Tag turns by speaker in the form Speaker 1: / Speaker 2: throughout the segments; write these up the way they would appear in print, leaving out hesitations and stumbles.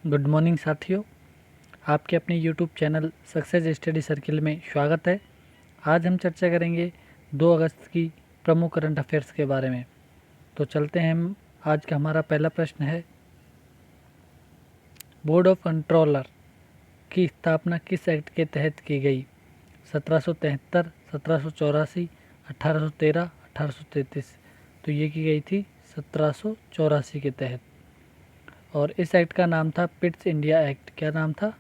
Speaker 1: Good morning साथियों, आपके अपने YouTube channel success study circle में स्वागत है। आज हम चर्चा करेंगे 2 अगस्त की प्रमुख करंट अफेयर्स के बारे में। तो चलते हैं हम। आज का हमारा पहला प्रश्न है, बोर्ड ऑफ कंट्रोलर की स्थापना किस एक्ट के तहत की गई? 1773, 1784, 1813, 1833। तो ये की गई थी 1784 के तहत, और इस एक्ट का नाम था पिट्स इंडिया एक्ट। क्या नाम था?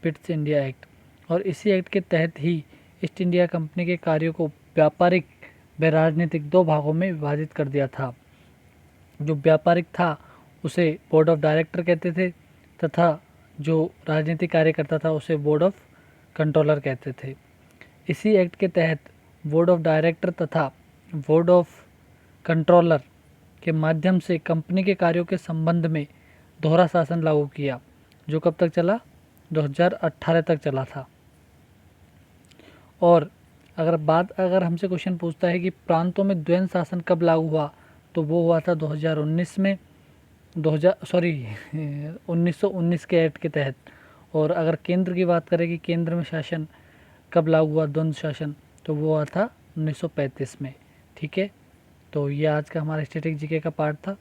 Speaker 1: Pitt's India act. और इसी एक्ट के तहत ही ईस्ट इंडिया कंपनी के कार्यों को व्यापारिक व राजनीतिक 2 भागों में विभाजित कर दिया था। जो व्यापारिक था उसे बोर्ड ऑफ डायरेक्टर कहते थे, तथा जो राजनीतिक कार्य करता था उसे बोर्ड ऑफ कंट्रोलर कहते थे। इसी एक्ट के तहत बोर्ड ऑफ डायरेक्टर तथा बोर्ड ऑफ कंट्रोलर के माध्यम से कंपनी के कार्यों के संबंध में दोहरा शासन लागू किया, जो कब तक चला? 2018 तक चला था। और अगर हमसे क्वेश्चन पूछता है कि प्रांतों में द्वैध शासन कब लागू हुआ, तो वो हुआ था 2019 में 1919 के एक्ट के तहत। और अगर केंद्र की बात करें कि केंद्र में शासन कब लागू हुआ, द्वंद्व शासन, तो वो हुआ था 1935 में। ठीक है, तो ये आज का हमारा स्टैटिक जीके का पार्ट था।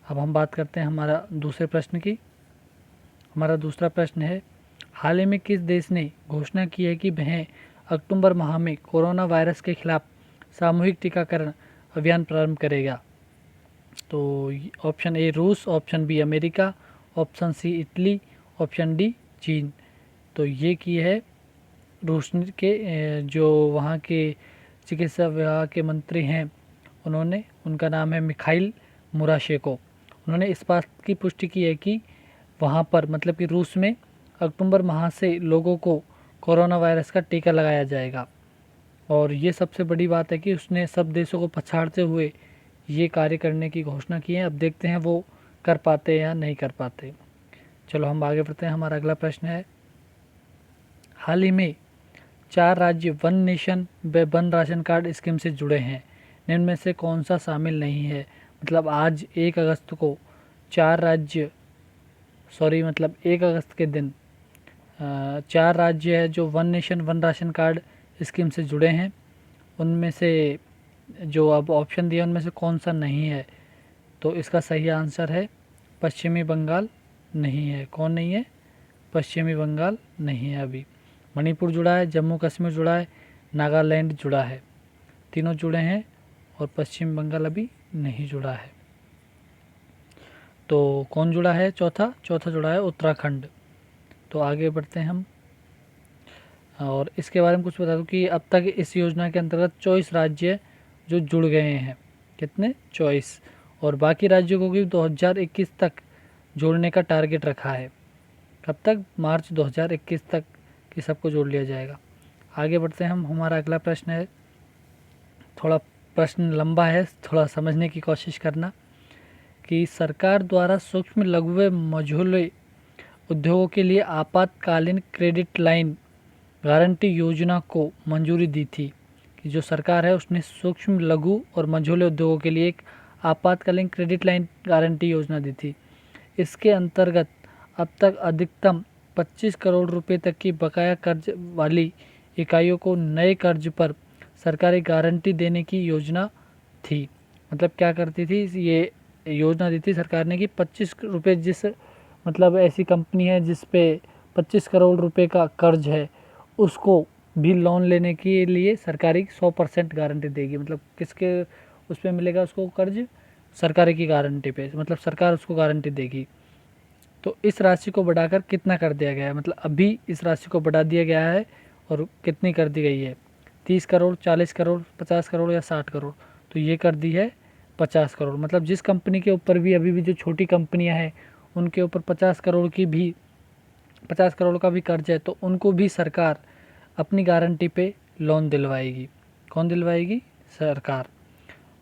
Speaker 1: अब हम बात करते हैं हमारा दूसरे प्रश्न की। हमारा दूसरा प्रश्न है, हाल ही में किस देश ने घोषणा की है कि वह अक्टूबर माह में कोरोना वायरस के खिलाफ सामूहिक टीकाकरण अभियान प्रारंभ करेगा? तो ऑप्शन ए रूस, option B America, option C Italy, option D चीन। तो ये की है रूस के जो वहाँ के चिकित्सा विभाग के मंत्री हैं, उनका नाम है मिखाइल मुराशेको। उन्होंने इस बात की पुष्टि की है कि वहाँ पर मतलब कि रूस में अक्टूबर माह से लोगों को कोरोना वायरस का टीका लगाया जाएगा। और ये सबसे बड़ी बात है कि उसने सब देशों को पछाड़ते हुए ये कार्य करने की घोषणा की है। अब देखते हैं वो कर पाते या नहीं कर पाते। चलो हम आगे बढ़ते हैं। हमारा अगला प्रश्न है, हाल ही में 4 राज्य वन नेशन व वन राशन कार्ड स्कीम से जुड़े हैं, इनमें से कौन सा शामिल नहीं है? मतलब आज 1 अगस्त को 1 अगस्त के दिन 4 राज्य है जो one nation one ration card scheme से जुड़े हैं। उनमें से जो अब ऑप्शन दिया उनमें से कौन सा नहीं है? तो इसका सही आंसर है पश्चिमी बंगाल नहीं है। कौन नहीं है? पश्चिमी बंगाल नहीं है। अभी मणिपुर जुड़ा है, जम्मू कश्मीर जुड़ा है, नागालैंड जुड़ा है, तीनों जुड़े हैं, और पश्चिम बंगाल अभी नहीं जुड़ा है। तो कौन जुड़ा है? चौथा जुड़ा है उत्तराखंड। तो आगे बढ़ते हैं हम, और इसके बारे में कुछ बता दूं कि अब तक इस योजना के अंतर्गत 24 राज्य जो जुड़ गए हैं। कितने? 24। और बाकी राज्यों को भी 2021 तक जोड़ने का टारगेट रखा है। कब तक? मार्च 2021 तक कि सबको जोड़ लिया जाएगा। आगे बढ़ते हैं हम। हमारा अगला प्रश्न है, थोड़ा प्रश्न लंबा है, थोड़ा समझने की कोशिश करना, कि सरकार द्वारा सूक्ष्म लघु व मझोले उद्योगों के लिए आपातकालीन क्रेडिट लाइन गारंटी योजना को मंजूरी दी थी। कि जो सरकार है उसने सूक्ष्म लघु और मझोले उद्योगों के लिए एक आपातकालीन क्रेडिट लाइन गारंटी योजना दी थी। इसके अंतर्गत अब तक अधिकतम 25 करोड़ रुपए तक की बकाया कर्ज वाली इकाइयों को नए कर्ज पर सरकारी गारंटी देने की योजना थी। मतलब क्या करती थी ये योजना दी थी सरकार ने कि 25 रुपये मतलब ऐसी कंपनी है जिस पे 25 करोड़ रुपए का कर्ज है, उसको भी लोन लेने के लिए सरकारी 100% गारंटी देगी। मतलब किसके उस पर मिलेगा उसको कर्ज? सरकारी की गारंटी पे, मतलब सरकार उसको गारंटी देगी। तो इस राशि को बढ़ाकर कितना कर दिया गया है? मतलब अभी इस राशि को बढ़ा दिया गया है, और कितनी कर दी गई है? 30 करोड़, 40 करोड़, 50 करोड़ या 60 करोड़? तो ये कर दी है 50 करोड़। मतलब जिस कंपनी के ऊपर भी अभी भी जो छोटी कंपनियां हैं उनके ऊपर 50 करोड़ का भी कर्ज है, तो उनको भी सरकार अपनी गारंटी पे लोन दिलवाएगी। कौन दिलवाएगी? सरकार।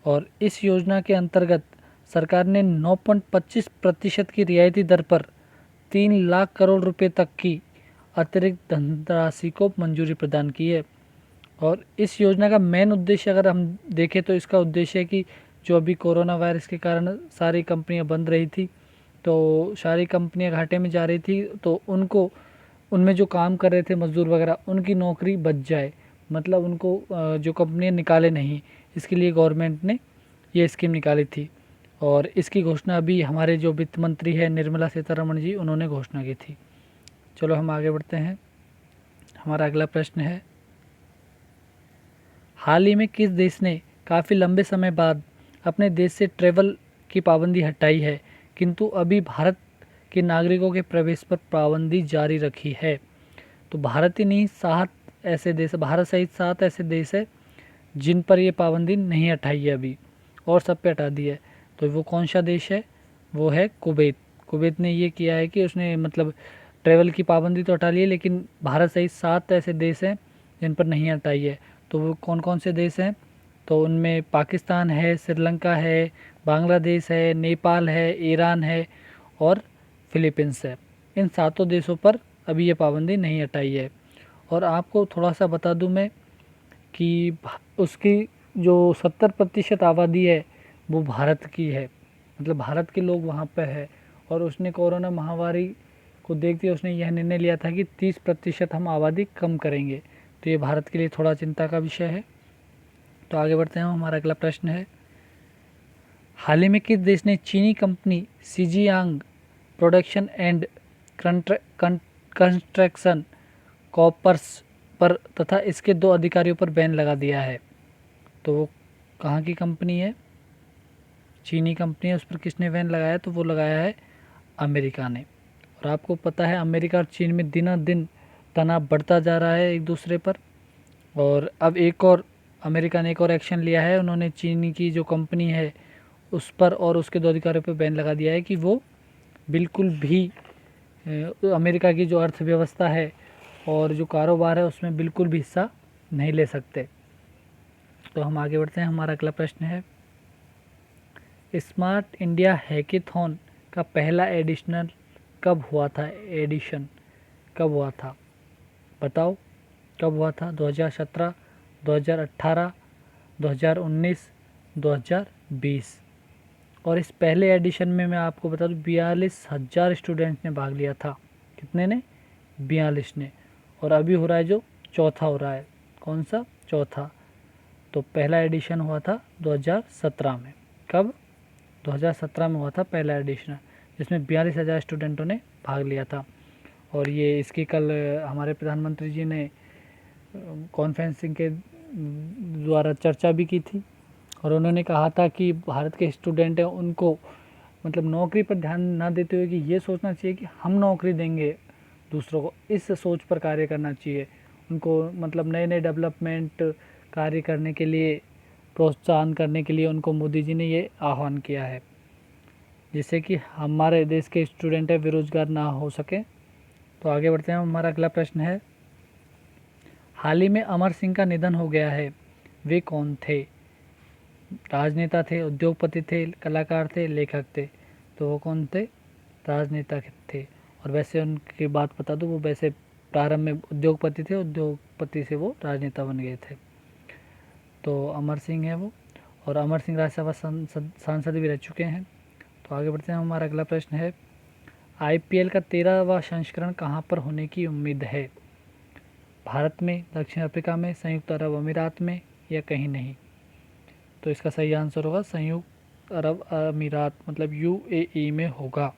Speaker 1: और इस योजना के अंतर्गत सरकार ने 9.25% की रियायती दर पर 3 लाख करोड़ रुपए तक की अतिरिक्त धनराशि को मंजूरी प्रदान की है। और इस योजना का मेन उद्देश्य अगर हम देखें तो इसका उद्देश्य है कि जो अभी कोरोना वायरस के कारण सारी कंपनियां बंद रही थी, तो सारी कंपनियां घाटे में जा रही थी, तो उनको उनमें जो काम कर रहे थे मज़दूर वगैरह, उनकी नौकरी बच जाए, मतलब उनको जो कंपनियां निकाले नहीं, इसके लिए गवर्नमेंट ने ये स्कीम निकाली थी। और इसकी घोषणा अभी हमारे जो वित्त मंत्री है निर्मला सीतारमण जी, उन्होंने घोषणा की थी। चलो हम आगे बढ़ते हैं। हमारा अगला प्रश्न है, हाल ही में किस देश ने काफ़ी लंबे समय बाद अपने देश से ट्रैवल की पाबंदी हटाई है, किंतु अभी भारत के नागरिकों के प्रवेश पर पाबंदी जारी रखी है? तो भारत ही नहीं, 7 ऐसे देश, भारत सहित 7 ऐसे देश है जिन पर ये पाबंदी नहीं हटाई है अभी, और सब पे हटा दी है। तो वो कौन सा देश है? वो है कुवैत। कुवैत ने ये किया है कि उसने मतलब ट्रैवल की पाबंदी तो हटा ली है, लेकिन भारत सहित 7 ऐसे देश हैं जिन पर नहीं हटाई है। तो वो कौन कौन से देश हैं? तो उनमें पाकिस्तान है, श्रीलंका है, बांग्लादेश है, नेपाल है, ईरान है और फिलीपींस है। इन 7 देशों पर अभी ये पाबंदी नहीं हटाई है। और आपको थोड़ा सा बता दूं मैं कि उसकी जो 70% आबादी है वो भारत की है, मतलब भारत के लोग वहाँ पे है। और उसने कोरोना महामारी को देखते हुए उसने यह निर्णय लिया था कि 30% हम आबादी कम करेंगे। तो ये भारत के लिए थोड़ा चिंता का विषय है। तो आगे बढ़ते हैं। हमारा अगला प्रश्न है, हाल ही में किस देश ने चीनी company Xinjiang production and construction corps पर तथा इसके 2 अधिकारियों पर बैन लगा दिया है? तो वो कहाँ की कंपनी है? चीनी कंपनी है, उस पर किसने बैन लगाया? तो वो लगाया है अमेरिका ने। और आपको पता है अमेरिका और चीन में दिनों दिन तनाव बढ़ता जा रहा है एक दूसरे पर। और अब एक और अमेरिका ने एक और एक्शन लिया है, उन्होंने चीनी की जो कंपनी है उस पर और उसके 2 अधिकारियों पर बैन लगा दिया है कि वो बिल्कुल भी अमेरिका की जो अर्थव्यवस्था है और जो कारोबार है उसमें बिल्कुल भी हिस्सा नहीं ले सकते। तो हम आगे बढ़ते हैं। हमारा अगला प्रश्न है, स्मार्ट इंडिया हैकेथॉन का पहला एडिशन कब हुआ था? बताओ कब हुआ था? 2017, 2018, 2019, 2020। और इस पहले एडिशन में मैं आपको बता दूं 42,000 स्टूडेंट्स ने भाग लिया था। कितने ने? 42 ने। और अभी हो रहा है जो चौथा हो रहा है। कौन सा? चौथा। तो पहला एडिशन हुआ था 2017 में। कब? 2017 में हुआ था पहला एडिशन, जिसमें 42,000 स्टूडेंटों ने भाग लिया था। और ये इसकी कल हमारे प्रधानमंत्री जी ने कॉन्फ्रेंसिंग के द्वारा चर्चा भी की थी। और उन्होंने कहा था कि भारत के स्टूडेंट हैं उनको मतलब नौकरी पर ध्यान ना देते हुए कि ये सोचना चाहिए कि हम नौकरी देंगे दूसरों को, इस सोच पर कार्य करना चाहिए। उनको मतलब नए नए डेवलपमेंट कार्य करने के लिए प्रोत्साहन करने के लिए उनको मोदी जी ने ये आह्वान किया है, जिससे कि हमारे देश के स्टूडेंट है बेरोजगार ना हो सके। तो आगे बढ़ते हैं। हमारा अगला प्रश्न है, हाल ही में अमर सिंह का निधन हो गया है, वे कौन थे? राजनेता थे, उद्योगपति थे, कलाकार थे, लेखक थे? तो वो कौन थे? राजनेता थे। और वैसे उनकी बात बता दूँ, वो वैसे प्रारंभ में उद्योगपति थे, उद्योगपति से वो राजनेता बन गए थे। तो अमर सिंह है वो। और अमर सिंह राज्यसभा सांसद भी रह चुके हैं। तो आगे बढ़ते हैं। हमारा अगला प्रश्न है, आईपीएल का 13वां संस्करण कहाँ पर होने की उम्मीद है? भारत में, दक्षिण अफ्रीका में, संयुक्त अरब अमीरात में या कहीं नहीं? तो इसका सही आंसर होगा संयुक्त अरब अमीरात, मतलब यूएई में होगा।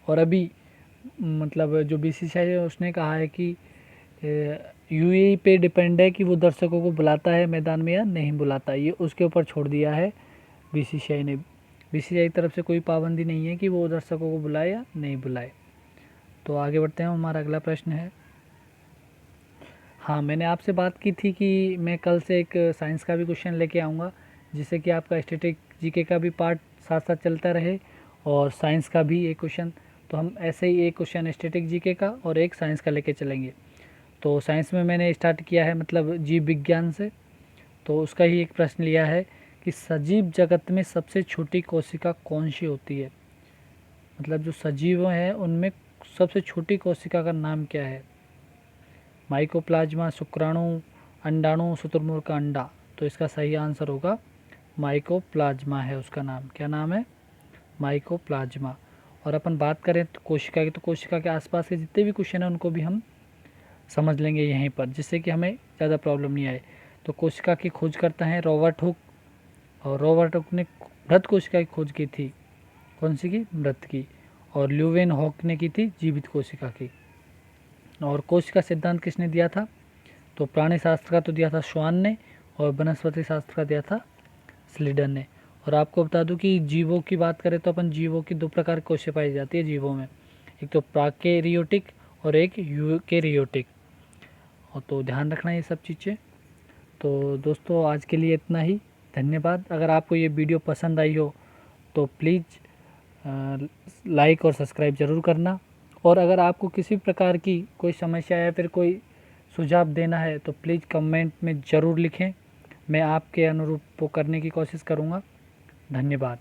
Speaker 1: और अभी मतलब जो बीसीसीआई है उसने कहा है कि यूएई पे डिपेंड है कि वो दर्शकों को बुलाता है मैदान में या नहीं बुलाता, ये उसके ऊपर छोड़ दिया है बीसीसीआई ने। बीसीसीआई की तरफ से कोई पाबंदी नहीं है कि वो दर्शकों को बुलाए या नहीं बुलाए। तो आगे बढ़ते हैं। हमारा अगला प्रश्न है, हाँ मैंने आपसे बात की थी कि मैं कल से एक साइंस का भी क्वेश्चन लेके आऊँगा, जिससे कि आपका स्टैटिक जीके का भी पार्ट साथ साथ चलता रहे और साइंस का भी एक क्वेश्चन। तो हम ऐसे ही एक क्वेश्चन स्टैटिक जीके का और एक साइंस का लेके चलेंगे। तो साइंस में मैंने स्टार्ट किया है मतलब जीव विज्ञान से। तो उसका ही एक प्रश्न लिया है कि सजीव जगत में सबसे छोटी कोशिका कौन सी होती है? मतलब जो सजीव हैं उनमें सबसे छोटी कोशिका का नाम क्या है? माइकोप्लाज्मा, शुक्राणु, अंडाणु, शुतुरमुर्ग का अंडा? तो इसका सही आंसर होगा माइकोप्लाज्मा है उसका नाम। क्या नाम है? माइकोप्लाज्मा। और अपन बात करें तो कोशिका की, तो कोशिका के आसपास के जितने भी क्वेश्चन हैं उनको भी हम समझ लेंगे यहीं पर, जिससे कि हमें ज़्यादा प्रॉब्लम नहीं आए। तो कोशिका की खोज करता है रॉबर्ट हुक, और रॉबर्ट हुक ने मृत कोशिका की खोज की थी। कौन सी की? मृत की। और ल्यूवेन हॉक ने की थी जीवित कोशिका की। और कोशिका सिद्धांत किसने दिया था? तो प्राणी शास्त्र का तो दिया था श्वान ने, और वनस्पति शास्त्र का दिया था स्लीडन ने। और आपको बता दूं कि जीवों की बात करें तो अपन जीवों की दो प्रकार की कोशिका पाई जाती है जीवों में, एक तो प्राकेरियोटिक और एक यूकेरियोटिक। और तो ध्यान रखना ये सब चीज़ें। तो दोस्तों आज के लिए इतना ही, धन्यवाद। अगर आपको ये वीडियो पसंद आई हो तो प्लीज़ लाइक और सब्सक्राइब ज़रूर करना। और अगर आपको किसी प्रकार की कोई समस्या या फिर कोई सुझाव देना है तो प्लीज़ कमेंट में ज़रूर लिखें, मैं आपके अनुरूप वो करने की कोशिश करूँगा। धन्यवाद।